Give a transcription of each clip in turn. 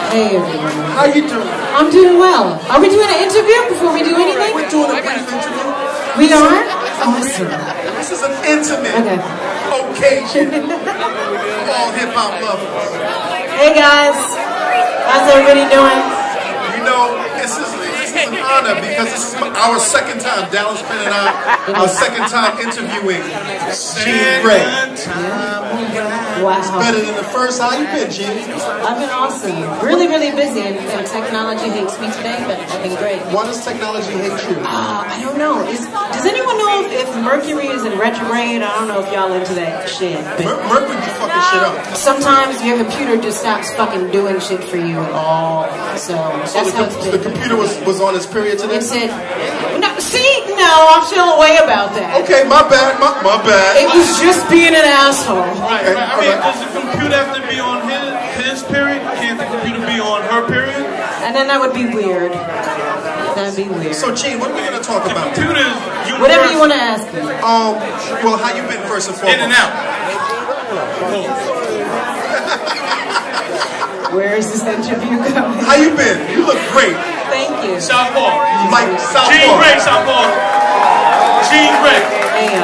Hey everyone. How you doing? I'm doing well. Are we doing an interview before we do anything? We're doing a brief interview. We are? Awesome. This is an intimate occasion. All hip-hop lovers. Hey guys. How's everybody doing? You know, this is an honor because this is our second time, Dallas, Penn and I, our second time interviewing Gene Grae. Wow. It's better than the first. How you been, Gene? I've been awesome. Really, really busy, and technology hates me today, but I've been great. Why does technology hate you? I don't know. Does anyone know if Mercury is in retrograde? I don't know if y'all into that shit. Mercury be fucking shit up. Sometimes your computer just stops fucking doing shit for you at all. So that's how it's been. The computer was on its period today? It said, no, I feel a way about that. Okay, my bad, my bad. It was just being an asshole. Okay, I mean, does the computer have to be on his period? Can't the computer be on her period? And then that would be weird. That'd be weird. So, Gene, what are we going to talk about? Computers, whatever you want to ask me. Well, how you been first and foremost? In and out. Where is this interview going? How you been? You look great. Thank you. Southpaw. Like Southpaw. Gene Grae, Southpaw. Gene Grae. Hey,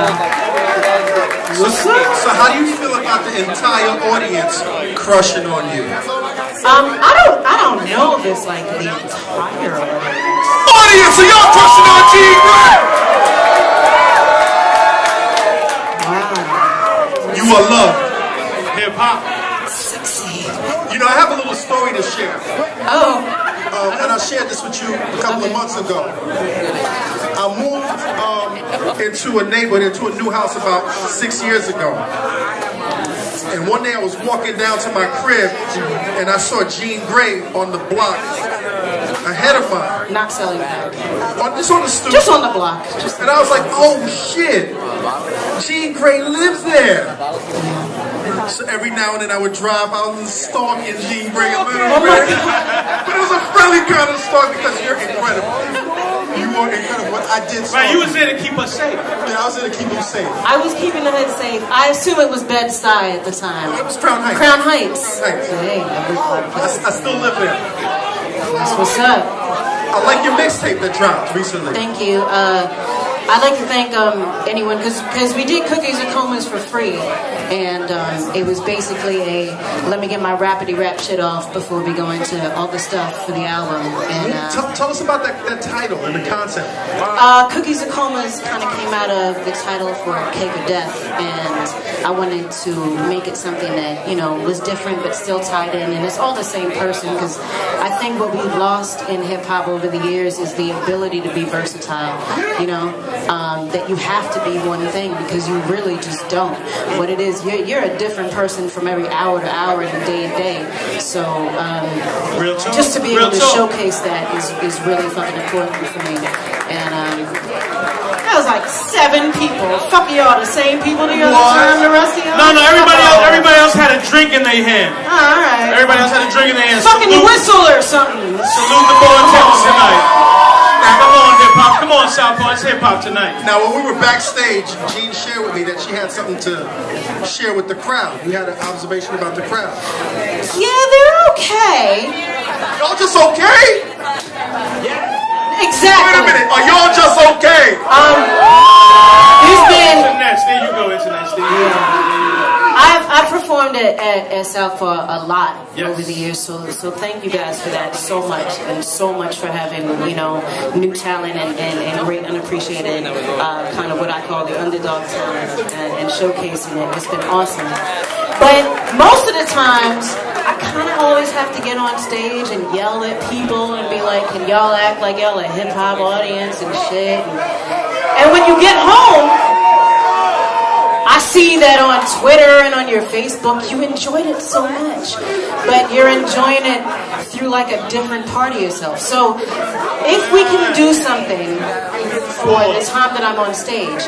So how do you feel about the entire audience crushing on you? I don't know if it's like the entire Audience, so y'all crushing on Gene Grae? Wow. You are loved. Hip hop. Sexy. You know, I have a little story to share. Oh. And I shared this with you a couple of months ago. I moved into a neighborhood, into a new house about 6 years ago. And one day I was walking down to my crib and I saw Gene Grae on the block ahead of mine. Not selling that. Just on the stoop. Just on the block. And I was like, oh shit, Gene Grae lives there. So every now and then I would drive out and stalking Gene Grae a little bit. But it was a friendly kind of stalk because you're incredible. You are incredible. I did stalk. Right, you was there to keep us safe. Yeah, I was there to keep him safe. I was keeping the hood safe. I assume it was Bed-Stuy at the time. It was Crown Heights. Crown Heights. Heights. Hey, I still live there. that's what's up. I like your mixtape that dropped recently. Thank you. I'd like to thank anyone, because we did Cookies and Comas for free, and it was basically a let me get my rapidy rap shit off before we go into all the stuff for the album. And tell us about that title and the concept. Cookies and Comas kind of came out of the title for Cake of Death, and I wanted to make it something that, you know, was different but still tied in, and it's all the same person, because I think what we've lost in hip-hop over the years is the ability to be versatile, you know? That you have to be one thing, because you really just don't. What it is, you're a different person from every hour to hour and day to day. So just to be able to showcase that is really fucking important for me. And that was like 7 people. Fuck y'all, the same people the other time, the rest of y'all? No, everybody else had a drink in their hand. Alright. Everybody else had a drink in their hand. Fucking whistle or something. Salute the bartenders tonight. Come on, hip-hop. Come on, Southpaw. It's hip-hop tonight. Now, when we were backstage, Gene shared with me that she had something to share with the crowd. You had an observation about the crowd. Yeah, they're okay. Y'all just okay? Exactly. Wait a minute. Are y'all just okay? There's been... There you go, Internet. I've performed at Southpaw a lot over the years, so thank you guys for that so much, and so much for having, you know, new talent and great unappreciated, kind of what I call the underdog talent, and showcasing it. It's been awesome. But most of the times, I kind of always have to get on stage and yell at people and be like, can y'all act like y'all a hip-hop audience and shit? And when you get home, I see that on Twitter and on your Facebook, you enjoyed it so much, but you're enjoying it through like a different part of yourself. So if we can do something for the time that I'm on stage,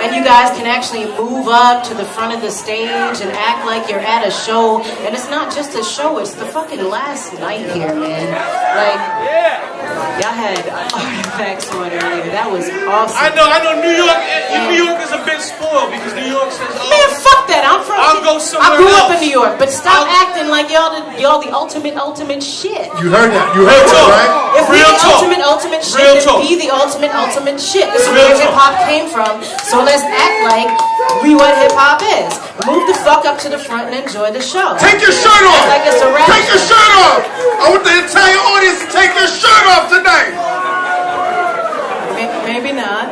and you guys can actually move up to the front of the stage and act like you're at a show, and it's not just a show, it's the fucking last night here, man. Like, y'all had Artifacts on earlier. That was awesome. I know. New York is a bit spoiled because New York says, oh, man, fuck fuck that. I'm from. I'll go somewhere I grew up else. in New York, but stop acting like y'all the ultimate shit. You heard that. You heard that, right? If we the ultimate shit, then be the ultimate shit. This is where hip hop came from. So let's act like we what hip hop is. Move the fuck up to the front and enjoy the show. Take your shirt off. Like it's a rap take your shirt off. I want the entire audience to take your shirt off tonight. Maybe not.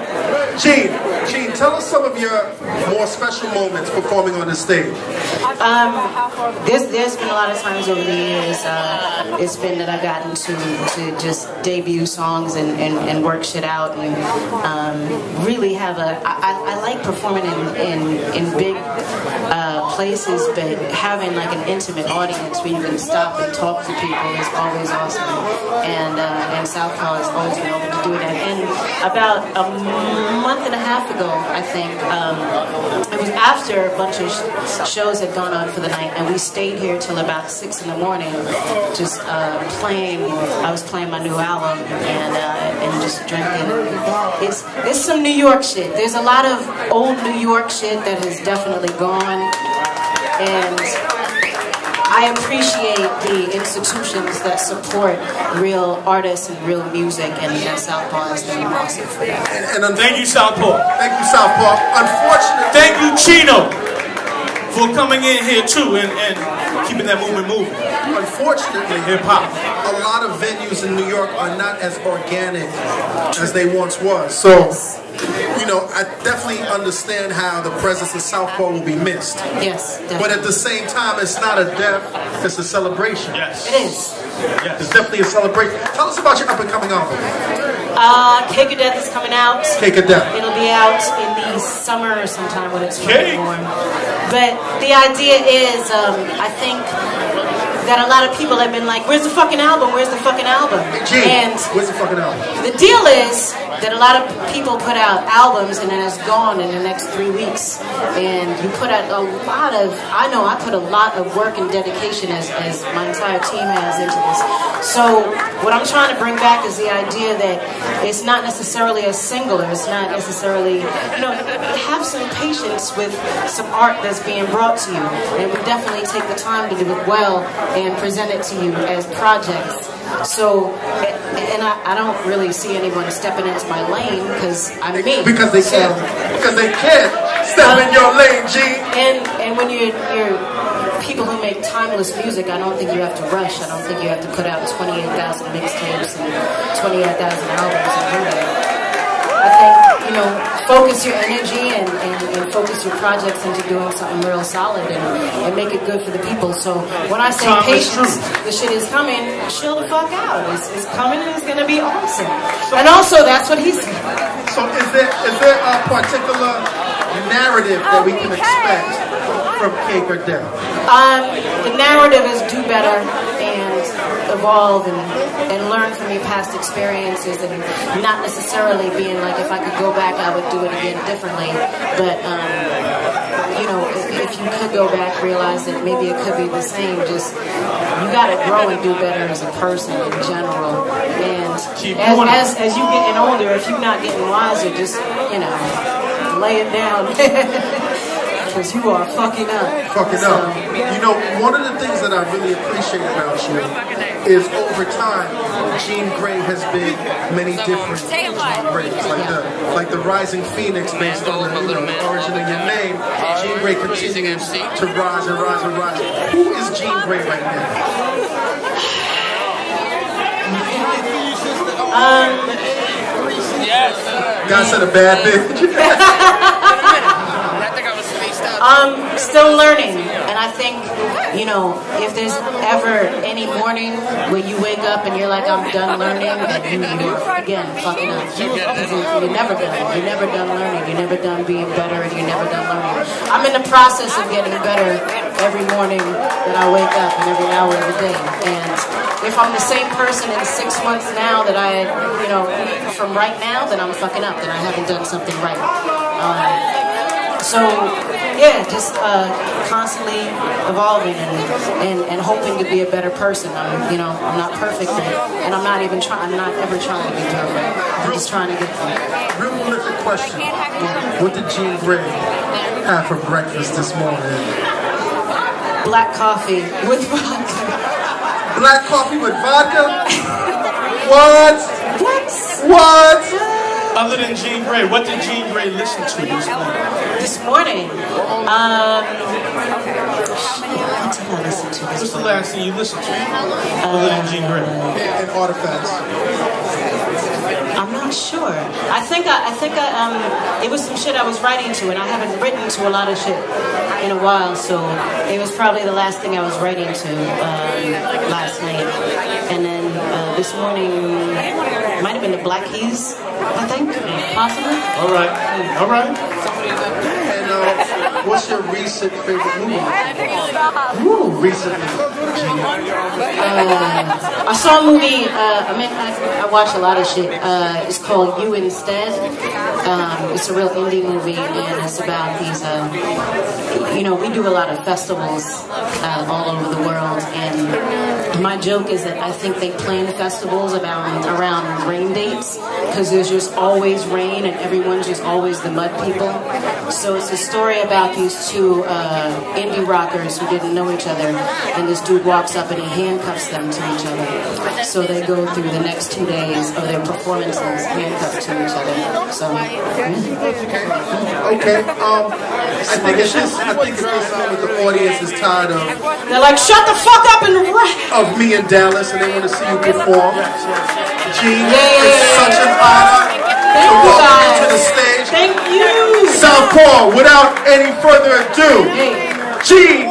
Gene, tell us some of your more special moments performing on the stage. There's been a lot of times over the years, it's been that I've gotten to just debut songs and work shit out and really have I like performing in big places, but having like an intimate audience where you can stop and talk to people is always awesome. And Southpaw has always been able to do that. And about a month and a half ago, I think, it was after a bunch of shows had gone on for the night, and we stayed here till about 6 in the morning, just playing. I was playing my new album and just drinking. It's some New York shit. There's a lot of old New York shit that has definitely gone, and I appreciate the institutions that support real artists and real music, and Southpaw has been awesome for that. And thank you, Southpaw. Thank you, Southpaw. Unfortunately, thank you, Chino, for coming in here too and keeping that movement moving. Unfortunately, hip-hop. A lot of venues in New York are not as organic as they once was. So, you know, I definitely understand how the presence of Southpaw will be missed. Yes, definitely. But at the same time, it's not a death, it's a celebration. Yes. It is. Yes. It's definitely a celebration. Tell us about your up-and-coming album. Cake of Death is coming out. Cake of Death. It'll be out in the summer or sometime when it's really warm. But the idea is, I think that a lot of people have been like, where's the fucking album? Where's the fucking album? And where's the fucking album? The deal is that a lot of people put out albums and then it's gone in the next 3 weeks. And you put out a lot of, I know I put a lot of work and dedication as my entire team has into this. So what I'm trying to bring back is the idea that it's not necessarily a single, or it's not necessarily, you know, have some patience with some art that's being brought to you. And we definitely take the time to do it well and present it to you as projects. So, and I don't really see anyone stepping into my lane because I'm me. Because they can't. Because they can't step in your lane, G. And when you're people who make timeless music, I don't think you have to rush. I don't think you have to put out 28,000 mixtapes and 28,000 albums and do that. I think, you know, focus your energy and focus your projects into doing something real solid and make it good for the people. So when I say patience, the shit is coming, chill the fuck out. It's coming and it's going to be awesome. And also, that's what he said. So is there a particular narrative that we can expect from Cake or Death? The narrative is do better and evolve and learn from your past experiences, and not necessarily being like, if I could go back I would do it again differently, but you know, if you could go back, realize that maybe it could be the same. Just you gotta grow and do better as a person in general, and as you getting older, if you're not getting wiser, just, you know, lay it down. Because you are fucking up. Fucking up. You know, one of the things that I really appreciate about you is over time, Jean Grae has been many different Jean Graes. Like the rising phoenix based on the origin of your name. Jean Grae continues to rise and rise and rise. Who is Jean Grae right now? God said a bad bitch. Still learning, and I think, you know, if there's ever any morning where you wake up and you're like, I'm done learning, and you're again fucking up. You're never done. You're never done learning. You're never done being better, and you're never done learning. I'm in the process of getting better every morning that I wake up and every hour of the day. And if I'm the same person in 6 months now that I, you know, from right now, then I'm fucking up. Then I haven't done something right. So yeah, just constantly evolving and hoping to be a better person. I'm not perfect, and I'm not ever trying to be perfect. I'm just trying to get there. Real prolific question. What did Jean Grae have for breakfast this morning? Black coffee with vodka. Black coffee with vodka? What? What? Other than Jean Grae, what did Jean Grae listen to this morning? This morning? What did I listen to this What's the morning? last thing you listened to? Other than Jean Grae? And artifacts. I'm not sure. I think it was some shit I was writing to, and I haven't written to a lot of shit in a while, so it was probably the last thing I was writing to last night. And then this morning, might have been the Black Keys, I think, possibly. All right. And what's your recent favorite movie? Recently. I saw a movie, I watch a lot of shit. It's called You Instead. It's a real indie movie, and it's about these, we do a lot of festivals all over the world, and my joke is that I think they plan festivals around rain dates, because there's just always rain, and everyone's just always the mud people. So it's a story about these two indie rockers who didn't know each other, and this dude walks up and he handcuffs them to each other. So they go through the next 2 days of their performances handcuffed to each other. So, Okay. I think at this moment the audience is tired of. They're like, shut the fuck up and rap! Of me in Dallas, and they want to see you perform. Gene, Yeah. it's such an honor to welcome you to the stage. Thank you! Southpaw, without any further ado, Hey. Gene